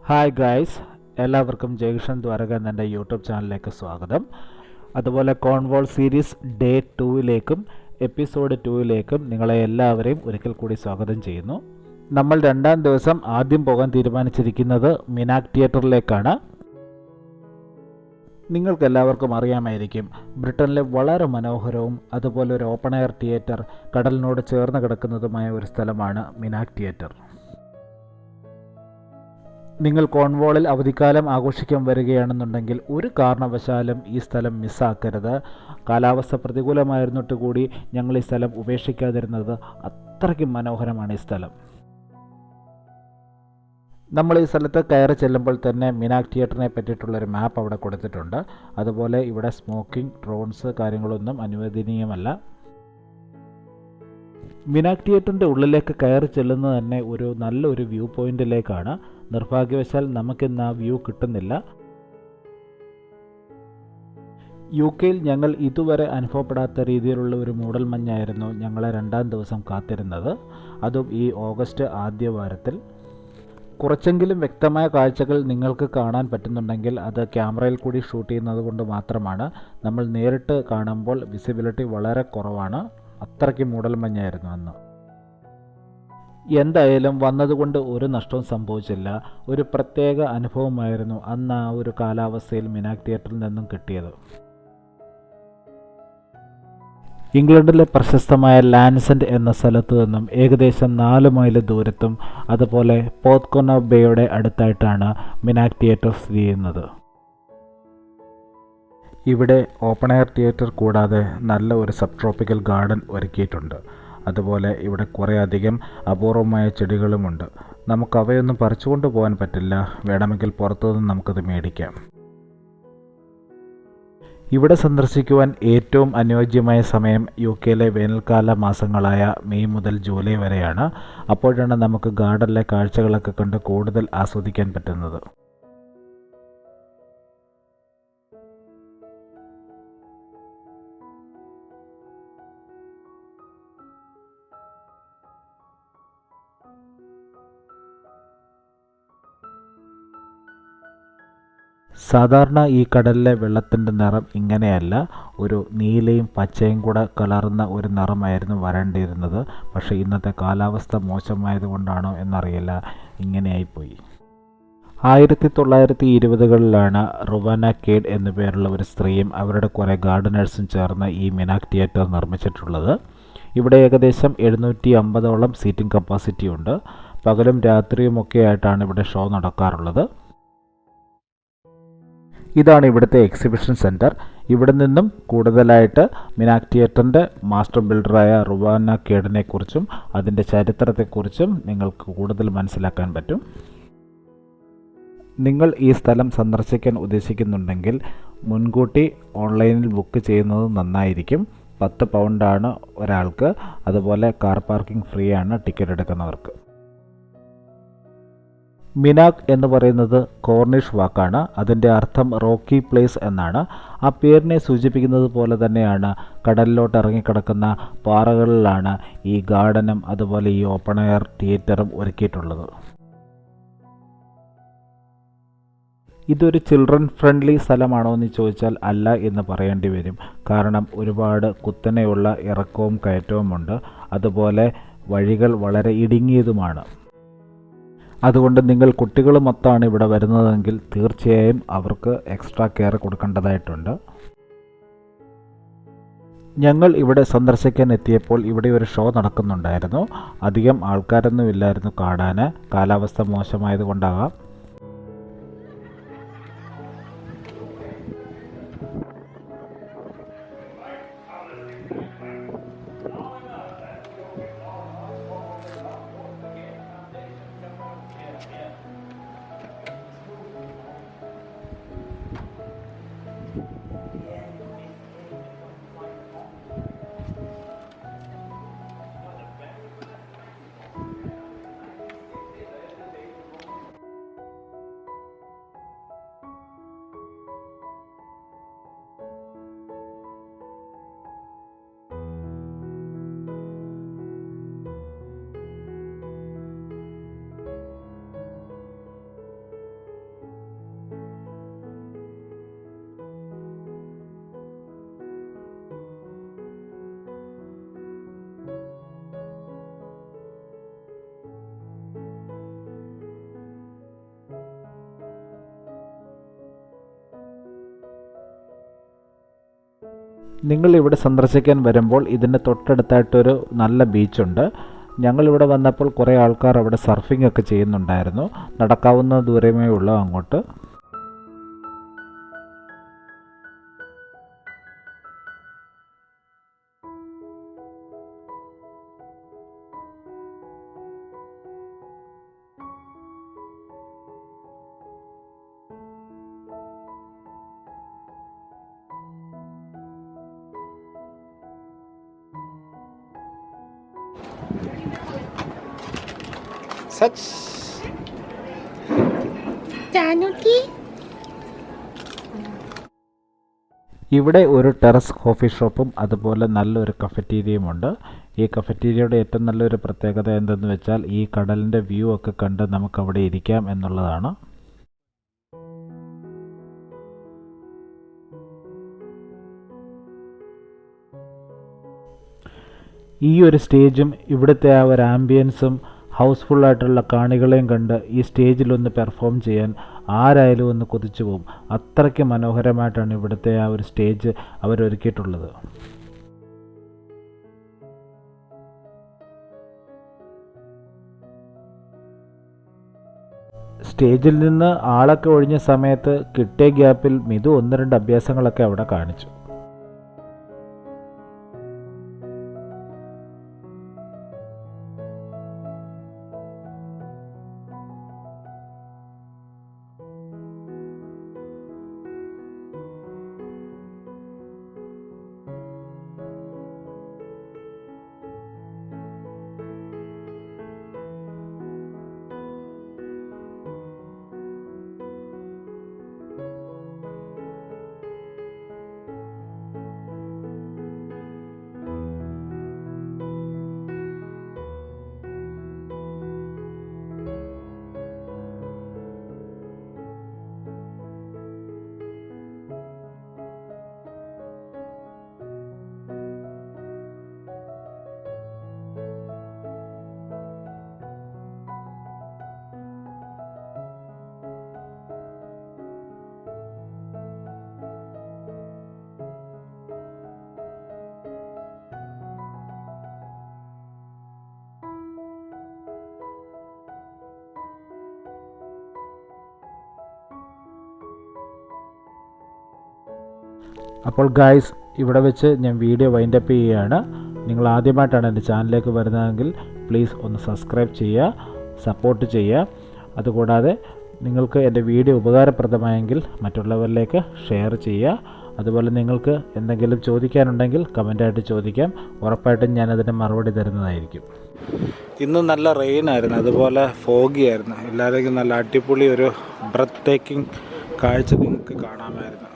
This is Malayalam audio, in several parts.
ഹായ് ഗൈസ്, എല്ലാവർക്കും ജയകൃഷ്ണൻ ദ്വാരക എന്ന യൂട്യൂബ് ചാനലിലേക്ക് സ്വാഗതം. അതുപോലെ കോൺവോൾ സീരീസ് ഡേ 2ലേക്കും എപ്പിസോഡ് 2ലേക്കും നിങ്ങളെ എല്ലാവരെയും ഒരിക്കൽ കൂടി സ്വാഗതം ചെയ്യുന്നു. നമ്മൾ രണ്ടാം ദിവസം ആദ്യം പോകാൻ തീരുമാനിച്ചിരിക്കുന്നത് മിനാക് തിയേറ്ററിലേക്കാണ്. നിങ്ങൾക്കെല്ലാവർക്കും അറിയാമായിരിക്കും, ബ്രിട്ടനിലെ വളരെ മനോഹരവും അതുപോലെ ഒരു ഓപ്പൺ എയർ തിയേറ്റർ കടലിനോട് ചേർന്ന് കിടക്കുന്നതുമായ ഒരു സ്ഥലമാണ് മിനാക് തിയേറ്റർ. നിങ്ങൾ കോൺവോളിൽ അവധിക്കാലം ആഘോഷിക്കാൻ വരികയാണെന്നുണ്ടെങ്കിൽ ഒരു കാരണവശാലും ഈ സ്ഥലം മിസ്സാക്കരുത്. കാലാവസ്ഥ പ്രതികൂലമായിരുന്നിട്ട് കൂടി ഞങ്ങൾ ഈ സ്ഥലം ഉപേക്ഷിക്കാതിരുന്നത്. അത്രയ്ക്കും മനോഹരമാണ് ഈ സ്ഥലം. നമ്മൾ ഈ സ്ഥലത്ത് കയറി ചെല്ലുമ്പോൾ തന്നെ മിനാക് തിയേറ്ററിനെ പറ്റിയിട്ടുള്ളൊരു മാപ്പ് അവിടെ കൊടുത്തിട്ടുണ്ട്. അതുപോലെ ഇവിടെ സ്മോക്കിംഗ്, ഡ്രോൺസ് കാര്യങ്ങളൊന്നും അനുവദനീയമല്ല. മിനാക് തിയേറ്ററിൻ്റെ ഉള്ളിലേക്ക് കയറി ചെല്ലുന്നത് തന്നെ ഒരു നല്ലൊരു വ്യൂ പോയിന്റിലേക്കാണ്. നിർഭാഗ്യവശാൽ നമുക്കിന്ന് ആ വ്യൂ കിട്ടുന്നില്ല. UK ഞങ്ങൾ ഇതുവരെ അനുഭവപ്പെടാത്ത രീതിയിലുള്ള ഒരു മൂടൽമഞ്ഞായിരുന്നു ഞങ്ങളെ രണ്ടാം ദിവസം കാത്തിരുന്നത്, അതും ഈ ഓഗസ്റ്റ് ആദ്യ വാരത്തിൽ. കുറച്ചെങ്കിലും വ്യക്തമായ കാഴ്ചകൾ നിങ്ങൾക്ക് കാണാൻ പറ്റുന്നുണ്ടെങ്കിൽ അത് ക്യാമറയിൽ കൂടി ഷൂട്ട് ചെയ്യുന്നത് കൊണ്ട് മാത്രമാണ്. നമ്മൾ നേരിട്ട് കാണുമ്പോൾ വിസിബിലിറ്റി വളരെ കുറവാണ്. അത്രയ്ക്ക് മൂടൽമഞ്ഞായിരുന്നു അന്ന്. എന്തായാലും വന്നതുകൊണ്ട് ഒരു നഷ്ടവും സംഭവിച്ചില്ല. ഒരു പ്രത്യേക അനുഭവമായിരുന്നു അന്ന് ആ ഒരു കാലാവസ്ഥയിൽ മിനാക് തിയേറ്ററിൽ നിന്നും കിട്ടിയത്. ഇംഗ്ലണ്ടിലെ പ്രശസ്തമായ ലാൻസെൻ്റ് എന്ന സ്ഥലത്തു നിന്നും ഏകദേശം 4 മൈൽ ദൂരത്തും അതുപോലെ പോത്ത്കോണ ബേയുടെ അടുത്തായിട്ടാണ് മിനാക് തിയേറ്റർ സ്ഥിതി ചെയ്യുന്നത്. ഇവിടെ ഓപ്പൺ എയർ തിയേറ്റർ കൂടാതെ നല്ല ഒരു സബ് ട്രോപ്പിക്കൽ ഗാർഡൻ ഒരുക്കിയിട്ടുണ്ട്. അതുപോലെ ഇവിടെ കുറേ അധികം അപൂർവമായ ചെടികളുമുണ്ട്. നമുക്ക് അവയൊന്നും പറിച്ചുകൊണ്ട് പോകാൻ പറ്റില്ല, വേണമെങ്കിൽ പുറത്തുനിന്ന് നമുക്കത് മേടിക്കാം. ഇവിടെ സന്ദർശിക്കുവാൻ ഏറ്റവും അനുയോജ്യമായ സമയം UK വേനൽക്കാല മാസങ്ങളായ മെയ് മുതൽ ജൂലൈ വരെയാണ്. അപ്പോഴാണ് നമുക്ക് ഗാർഡനിലെ കാഴ്ചകളൊക്കെ കണ്ട് കൂടുതൽ ആസ്വദിക്കാൻ പറ്റുന്നത്. സാധാരണ ഈ കടലിലെ വെള്ളത്തിൻ്റെ നിറം ഇങ്ങനെയല്ല, ഒരു നീലയും പച്ചയും കൂടെ കലർന്ന ഒരു നിറമായിരുന്നു വരേണ്ടിയിരുന്നത്. പക്ഷേ ഇന്നത്തെ കാലാവസ്ഥ മോശമായതുകൊണ്ടാണോ എന്നറിയില്ല, ഇങ്ങനെയായിപ്പോയി. 1920കളിലാണ് റുവാന കേഡ് എന്നു പേരുള്ള ഒരു സ്ത്രീയും അവരുടെ കുറേ ഗാർഡനേഴ്സും ചേർന്ന് ഈ മിനാക് തിയേറ്റർ നിർമ്മിച്ചിട്ടുള്ളത്. ഇവിടെ ഏകദേശം 750ഓളം സീറ്റിംഗ് കപ്പാസിറ്റി ഉണ്ട്. പകലും രാത്രിയുമൊക്കെ ആയിട്ടാണ് ഇവിടെ ഷോ നടക്കാറുള്ളത്. ഇതാണ് ഇവിടുത്തെ എക്സിബിഷൻ സെൻറ്റർ. ഇവിടെ നിന്നും കൂടുതലായിട്ട് മിനാക് തിയേറ്ററിൻ്റെ മാസ്റ്റർ ബിൽഡറായ റുവാന കേഡിനെ കുറിച്ചും അതിൻ്റെ ചരിത്രത്തെക്കുറിച്ചും നിങ്ങൾക്ക് കൂടുതൽ മനസ്സിലാക്കാൻ പറ്റും. നിങ്ങൾ ഈ സ്ഥലം സന്ദർശിക്കാൻ ഉദ്ദേശിക്കുന്നുണ്ടെങ്കിൽ മുൻകൂട്ടി ഓൺലൈനിൽ ബുക്ക് ചെയ്യുന്നത് നന്നായിരിക്കും. 10 പൗണ്ടാണ് ഒരാൾക്ക്. അതുപോലെ കാർ പാർക്കിംഗ് ഫ്രീ ആണ് ടിക്കറ്റ് എടുക്കുന്നവർക്ക്. മിനാക് എന്ന് പറയുന്നത് കോർണിഷ് വാക്കാണ്. അതിൻ്റെ അർത്ഥം റോക്കി പ്ലേസ് എന്നാണ്. ആ പേരിനെ സൂചിപ്പിക്കുന്നത് പോലെ തന്നെയാണ് കടലിലോട്ട് ഇറങ്ങിക്കിടക്കുന്ന പാറകളിലാണ് ഈ ഗാർഡനും അതുപോലെ ഈ ഓപ്പൺ എയർ തിയേറ്ററും ഒരുക്കിയിട്ടുള്ളത്. ഇതൊരു ചിൽഡ്രൻ ഫ്രണ്ട്ലി സ്ഥലമാണോ എന്ന് ചോദിച്ചാൽ അല്ല എന്ന് പറയേണ്ടി വരും. കാരണം ഒരുപാട് കുത്തനെയുള്ള ഇറക്കവും കയറ്റവുമുണ്ട്. അതുപോലെ വഴികൾ വളരെ ഇടുങ്ങിയതുമാണ്. അതുകൊണ്ട് നിങ്ങൾ കുട്ടികളുമൊത്താണ് ഇവിടെ വരുന്നതെങ്കിൽ തീർച്ചയായും അവർക്ക് എക്സ്ട്രാ കെയർ കൊടുക്കേണ്ടതായിട്ടുണ്ട്. ഞങ്ങൾ ഇവിടെ സന്ദർശിക്കാൻ എത്തിയപ്പോൾ ഇവിടെ ഒരു ഷോ നടക്കുന്നുണ്ടായിരുന്നു. അധികം ആൾക്കാരൊന്നും ഇല്ലായിരുന്നു കാണാൻ. കാലാവസ്ഥ മോശമായതുകൊണ്ടാകാം. നിങ്ങളിവിടെ സന്ദർശിക്കാൻ വരുമ്പോൾ ഇതിന് തൊട്ടടുത്തായിട്ടൊരു നല്ല ബീച്ചുണ്ട്. ഞങ്ങളിവിടെ വന്നപ്പോൾ കുറേ ആൾക്കാർ അവിടെ സർഫിംഗ് ഒക്കെ ചെയ്യുന്നുണ്ടായിരുന്നു. നടക്കാവുന്ന ദൂരമേ ഉള്ളൂ അങ്ങോട്ട്. സച്ച് ഇവിടെ ഒരു ടെറസ് കോഫി ഷോപ്പും അതുപോലെ നല്ലൊരു കഫറ്റീരിയയുമുണ്ട്. ഈ കഫറ്റീരിയയുടെ ഏറ്റവും നല്ലൊരു പ്രത്യേകത എന്തെന്ന് വെച്ചാൽ ഈ കടലിൻ്റെ വ്യൂ ഒക്കെ കണ്ട് നമുക്കവിടെ ഇരിക്കാം എന്നുള്ളതാണ്. ഈ ഒരു സ്റ്റേജും ഇവിടുത്തെ ആ ഒരു ആംബിയൻസും ഹൗസ്ഫുള്ളായിട്ടുള്ള കാണികളെയും കണ്ട് ഈ സ്റ്റേജിലൊന്ന് പെർഫോം ചെയ്യാൻ ആരായാലും ഒന്ന് കൊതിച്ചു പോകും. അത്രയ്ക്ക് മനോഹരമായിട്ടാണ് ഇവിടുത്തെ ആ ഒരു സ്റ്റേജ് അവരൊരുക്കിയിട്ടുള്ളത്. സ്റ്റേജിൽ നിന്ന് ആളൊക്കെ ഒഴിഞ്ഞ സമയത്ത് കിട്ടിയ ഗ്യാപ്പിൽ മിതു 1-2 അഭ്യാസങ്ങളൊക്കെ അവിടെ കാണിച്ചു. അപ്പോൾ ഗായ്സ്, ഇവിടെ വെച്ച് ഞാൻ വീഡിയോ വൈൻഡപ്പ് ചെയ്യുകയാണ്. നിങ്ങൾ ആദ്യമായിട്ടാണ് എൻ്റെ ചാനലിലേക്ക് വരുന്നതെങ്കിൽ പ്ലീസ് ഒന്ന് സബ്സ്ക്രൈബ് ചെയ്യുക, സപ്പോർട്ട് ചെയ്യുക. അതുകൂടാതെ നിങ്ങൾക്ക് എൻ്റെ വീഡിയോ ഉപകാരപ്രദമായെങ്കിൽ മറ്റുള്ളവരിലേക്ക് ഷെയർ ചെയ്യുക. അതുപോലെ നിങ്ങൾക്ക് എന്തെങ്കിലും ചോദിക്കാനുണ്ടെങ്കിൽ കമൻ്റായിട്ട് ചോദിക്കാം. ഉറപ്പായിട്ടും ഞാനതിന് മറുപടി തരുന്നതായിരിക്കും. ഇന്ന് നല്ല റെയിനായിരുന്നു, അതുപോലെ ഫോഗി ആയിരുന്നു. എല്ലാവരും നല്ല അടിപൊളി ഒരു ബ്രത്ത് ടേക്കിംഗ് കാഴ്ച നിങ്ങൾക്ക് കാണാമായിരുന്നു.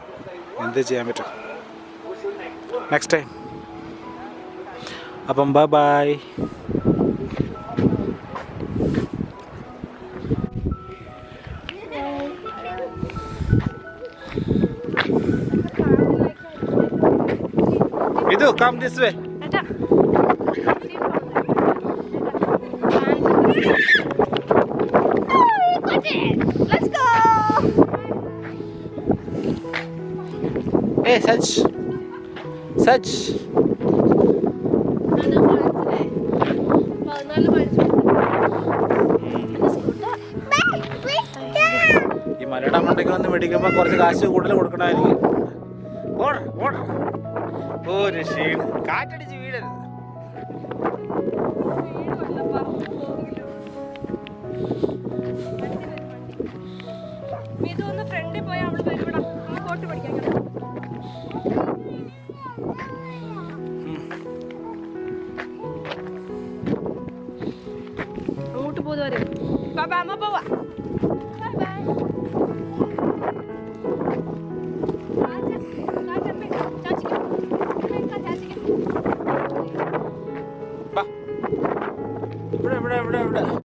എന്ത് ചെയ്യാൻ പറ്റും? Next time. അപ്പം bye bye. Midu, come this way. Let's go. Hey, Sach. Sach. ഈ മലയുടെ മണ്ടയ്ക്ക് വന്ന് മേടിക്കുമ്പോൾ കുറച്ച് കാശ് കൂടുതൽ കൊടുക്കണമായിരിക്കും. ഒരു ക്ഷീണം, കാറ്റടിച്ച് വീഴരുത്. ഇതൊന്ന് ഫ്രണ്ടിൽ പോയി അവൾ വരും.